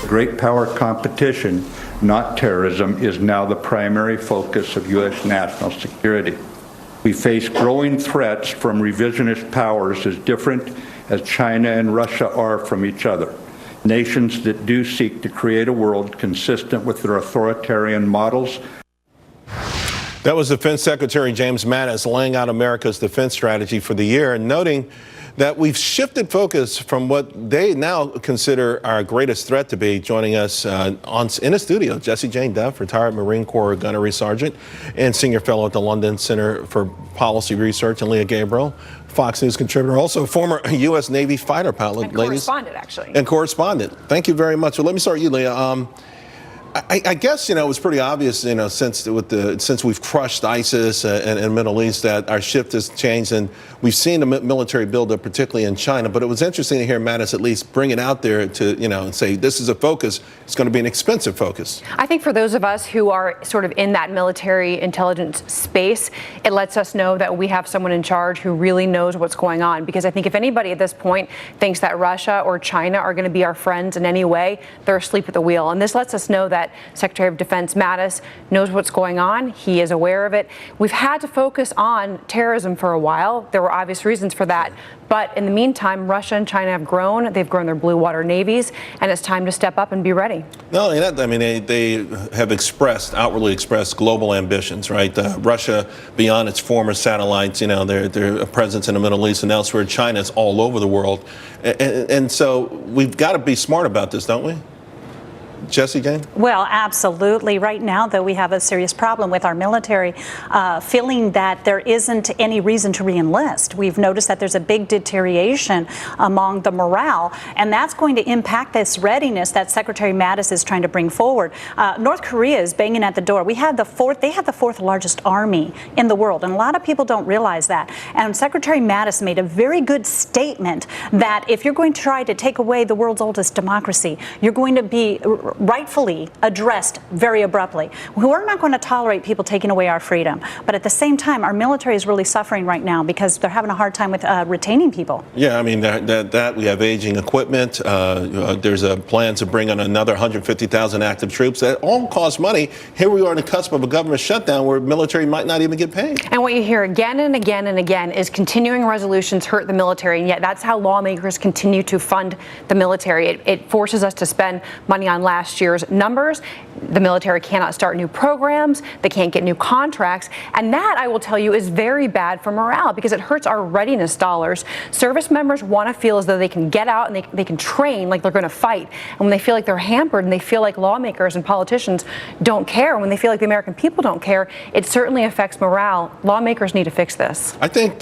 great power competition, not terrorism, is now the primary focus of U.S. national security. We face growing threats from revisionist powers as different as China and Russia are from each other, nations that do seek to create a world consistent with their authoritarian models. That was Defense Secretary James Mattis laying out America's defense strategy for the year and noting that we've shifted focus from what they now consider our greatest threat to be. Joining us in the studio, Jessie Jane Duff, retired Marine Corps Gunnery Sergeant and Senior Fellow at the London Center for Policy Research, and Leah Gabriel, Fox News contributor, also former U.S. Navy fighter pilot. And correspondent, actually. And correspondent. Thank you very much. Well, let me start with you, Leah. I guess, it was pretty obvious, since we've crushed ISIS and Middle East, that our shift has changed, and we've seen the military buildup, particularly in China. But it was interesting to hear Mattis at least bring it out there to, and say this is a focus. It's going to be an expensive focus. I think for those of us who are sort of in that military intelligence space, it lets us know that we have someone in charge who really knows what's going on. Because I think if anybody at this point thinks that Russia or China are going to be our friends in any way, they're asleep at the wheel. And this lets us know that Secretary of Defense Mattis knows what's going on. He is aware of it. We've had to focus on terrorism for a while. There were obvious reasons for that. But in the meantime, Russia and China have grown. They've grown their blue water navies, and it's time to step up and be ready. Not only that, they have outwardly expressed global ambitions, right? Russia, beyond its former satellites, their presence in the Middle East and elsewhere. China's all over the world. And so we've got to be smart about this, don't we? Jessie Jane? Well, absolutely. Right now, though, we have a serious problem with our military feeling that there isn't any reason to re-enlist. We've noticed that there's a big deterioration among the morale, and that's going to impact this readiness that Secretary Mattis is trying to bring forward. North Korea is banging at the door. They have the fourth largest army in the world, and a lot of people don't realize that. And Secretary Mattis made a very good statement that if you're going to try to take away the world's oldest democracy, you're going to be rightfully addressed very abruptly. We're not going to tolerate people taking away our freedom. But at the same time, our military is really suffering right now because they're having a hard time with retaining people. Yeah, that we have aging equipment. There's a plan to bring on another 150,000 active troops. That all costs money. Here we are on the cusp of a government shutdown where military might not even get paid. And what you hear again and again and again is continuing resolutions hurt the military, and yet that's how lawmakers continue to fund the military. It forces us to spend money on last year's numbers. The military cannot start new programs. They can't get new contracts. And that, I will tell you, is very bad for morale because it hurts our readiness dollars. Service members want to feel as though they can get out and they can train like they're going to fight. And when they feel like they're hampered and they feel like lawmakers and politicians don't care, when they feel like the American people don't care, it certainly affects morale. Lawmakers need to fix this. I think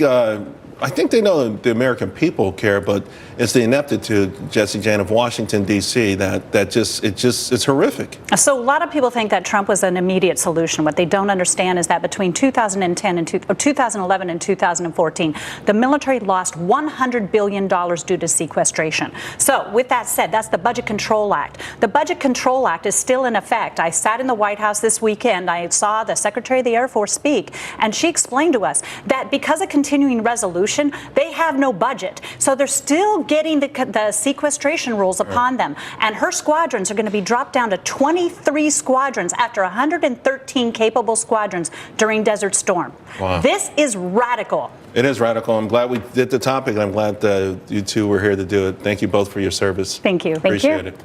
they know the American people care, but it's the ineptitude, Jessie Jane, of Washington, D.C. It's horrific. So a lot of people think that Trump was an immediate solution. What they don't understand is that between 2011 and 2014, the military lost $100 billion due to sequestration. So with that said, that's the Budget Control Act. The Budget Control Act is still in effect. I sat in the White House this weekend. I saw the Secretary of the Air Force speak, and she explained to us that because of continuing resolution, they have no budget. So they're still getting the sequestration rules upon them. And her squadrons are going to be dropped down to 23 squadrons after 113 capable squadrons during Desert Storm. Wow. This is radical. It is radical. I'm glad we did the topic. I'm glad you two were here to do it. Thank you both for your service. Thank you. Appreciate it.